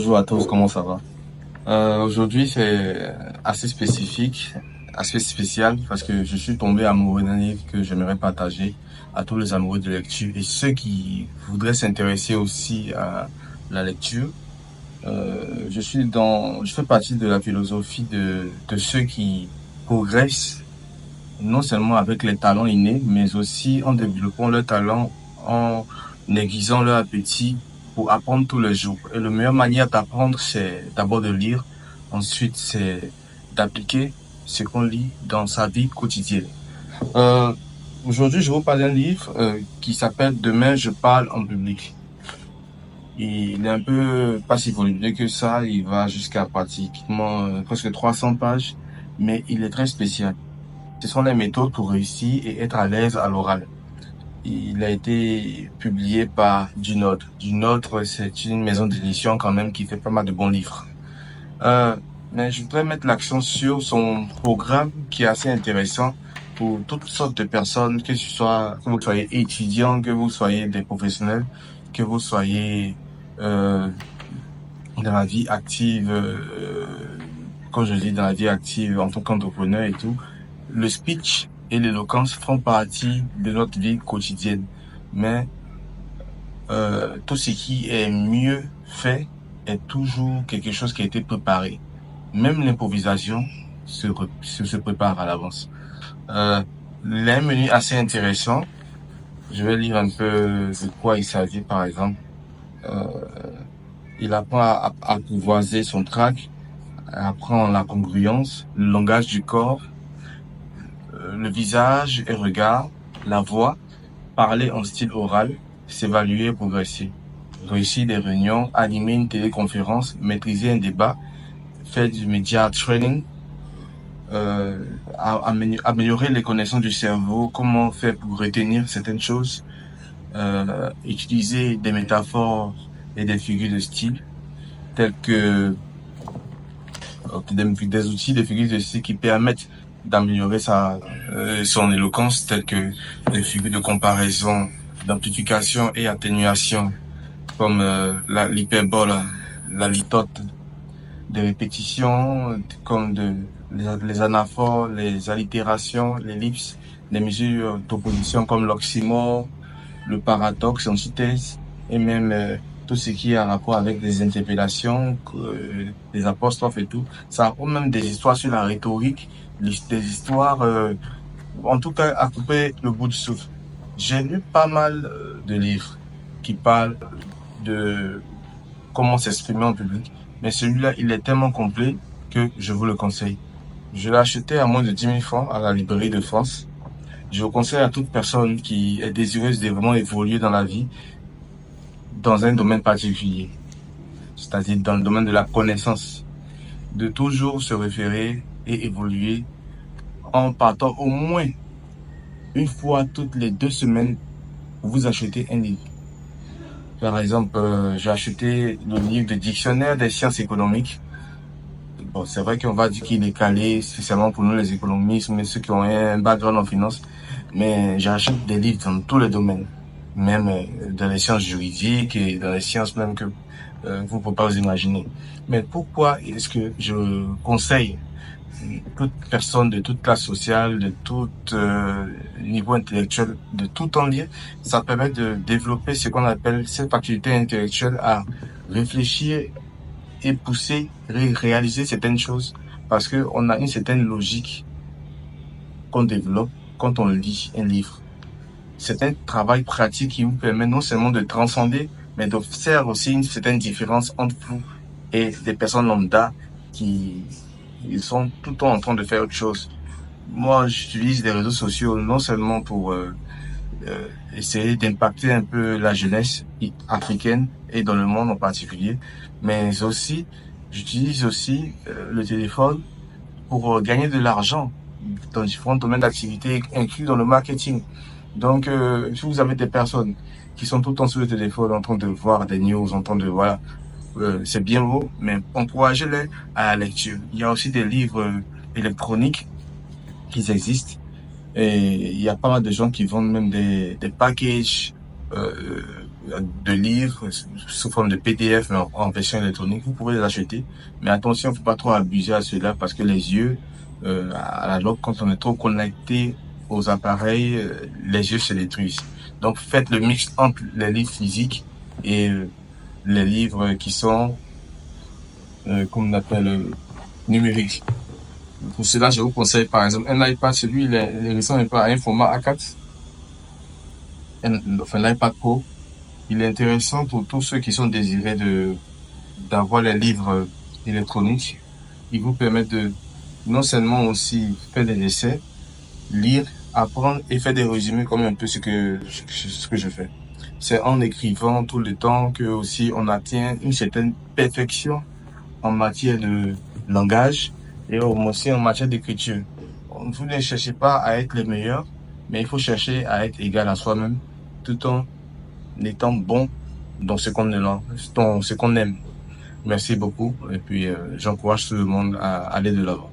Bonjour à tous, comment ça va? Aujourd'hui, c'est assez spécifique, assez spécial parce que je suis tombé amoureux d'un livre que j'aimerais partager à tous les amoureux de lecture et ceux qui voudraient s'intéresser aussi à la lecture. Je fais partie de la philosophie de ceux qui progressent non seulement avec les talents innés, mais aussi en développant leurs talents, en aiguisant leur appétit pour apprendre tous les jours. Et la meilleure manière d'apprendre, c'est d'abord de lire. Ensuite, c'est d'appliquer ce qu'on lit dans sa vie quotidienne. Euh, Aujourd'hui, je vous parle d'un livre qui s'appelle Demain, je parle en public. Il est un peu pas si volumineux que ça. Il va jusqu'à pratiquement presque 300 pages, mais il est très spécial. Ce sont les méthodes pour réussir et être à l'aise à l'oral. Il a été publié par Dunod. Dunod, c'est une maison d'édition quand même qui fait pas mal de bons livres. Mais je voudrais mettre l'accent sur son programme qui est assez intéressant pour toutes sortes de personnes, que vous soyez étudiant, que vous soyez des professionnels, que vous soyez dans la vie active, quand je dis dans la vie active en tant qu'entrepreneur et tout. Le speech et l'éloquence font partie de notre vie quotidienne, mais tout ce qui est mieux fait est toujours quelque chose qui a été préparé. Même l'improvisation se prépare à l'avance. Il y a un menu assez intéressant. Je vais lire un peu de quoi il s'agit, par exemple. Euh, il apprend à apprivoiser son trac, apprend la congruence, le langage du corps, le visage et regard, la voix, parler en style oral, s'évaluer et progresser. Réussir des réunions, animer une téléconférence, maîtriser un débat, faire du media training, améliorer les connaissances du cerveau, comment faire pour retenir certaines choses, utiliser des métaphores et des figures de style, telles que des outils, des figures de style qui permettent d'améliorer son éloquence, telles que les figures de comparaison, d'amplification et atténuation, comme l'hyperbole, la litote, des répétitions, comme les anaphores, les allitérations, l'ellipse, des mesures d'opposition comme l'oxymore, le paradoxe, l'antithèse, et même tout ce qui est en rapport avec des interpellations, des apostrophes et tout. Ça apprend même des histoires sur la rhétorique, des histoires, en tout cas, à couper le bout du souffle. J'ai lu pas mal de livres qui parlent de comment s'exprimer en public, mais celui-là, il est tellement complet que je vous le conseille. Je l'ai acheté à moins de 10 000 francs à la librairie de France. Je vous conseille à toute personne qui est désireuse de vraiment évoluer dans la vie, dans un domaine particulier, c'est-à-dire dans le domaine de la connaissance, de toujours se référer et évoluer en partant au moins une fois toutes les 2 semaines pour vous acheter un livre. Par exemple, j'ai acheté le livre de dictionnaire des sciences économiques. Bon, c'est vrai qu'on va dire qu'il est calé spécialement pour nous les économistes, mais ceux qui ont un background en finance. Mais j'achète des livres dans tous les domaines, même dans les sciences juridiques et dans les sciences même que vous ne pouvez pas vous imaginer. Mais pourquoi est-ce que je conseille toute personne de toute classe sociale, de tout niveau intellectuel, de tout en lire? Ça permet de développer ce qu'on appelle cette faculté intellectuelle à réfléchir et pousser, réaliser certaines choses, parce que on a une certaine logique qu'on développe quand on lit un livre. C'est un travail pratique qui vous permet non seulement de transcender, mais de faire aussi une certaine différence entre vous et des personnes lambda qui ils sont tout le temps en train de faire autre chose. Moi, j'utilise les réseaux sociaux non seulement pour essayer d'impacter un peu la jeunesse africaine et dans le monde en particulier, mais aussi, j'utilise aussi le téléphone pour gagner de l'argent dans différents domaines d'activité inclus dans le marketing. Donc, si vous avez des personnes qui sont tout le temps sur le téléphone en train de voir des news, en train de, voilà, c'est bien beau, mais encouragez-les à la lecture. Il y a aussi des livres électroniques qui existent et il y a pas mal de gens qui vendent même des packages de livres sous forme de PDF, mais en version électronique. Vous pouvez les acheter. Mais attention, faut pas trop abuser à cela parce que les yeux, à la longue, quand on est trop connecté aux appareils, les yeux se détruisent. Donc, faites le mix entre les livres physiques et les livres qui sont, comme on appelle, numériques. Pour cela, je vous conseille par exemple un iPad, celui, les récents iPads à un format A4, enfin l'iPad Pro. Il est intéressant pour tous ceux qui sont désirés d'avoir les livres électroniques. Il vous permet de non seulement aussi faire des essais, lire, apprendre et faire des résumés comme un peu ce que je fais. C'est en écrivant tout le temps que aussi on atteint une certaine perfection en matière de langage et aussi en matière d'écriture. Vous ne cherchez pas à être les meilleurs, mais il faut chercher à être égal à soi-même tout en étant bon dans ce qu'on aime. Merci beaucoup et puis j'encourage tout le monde à aller de l'avant.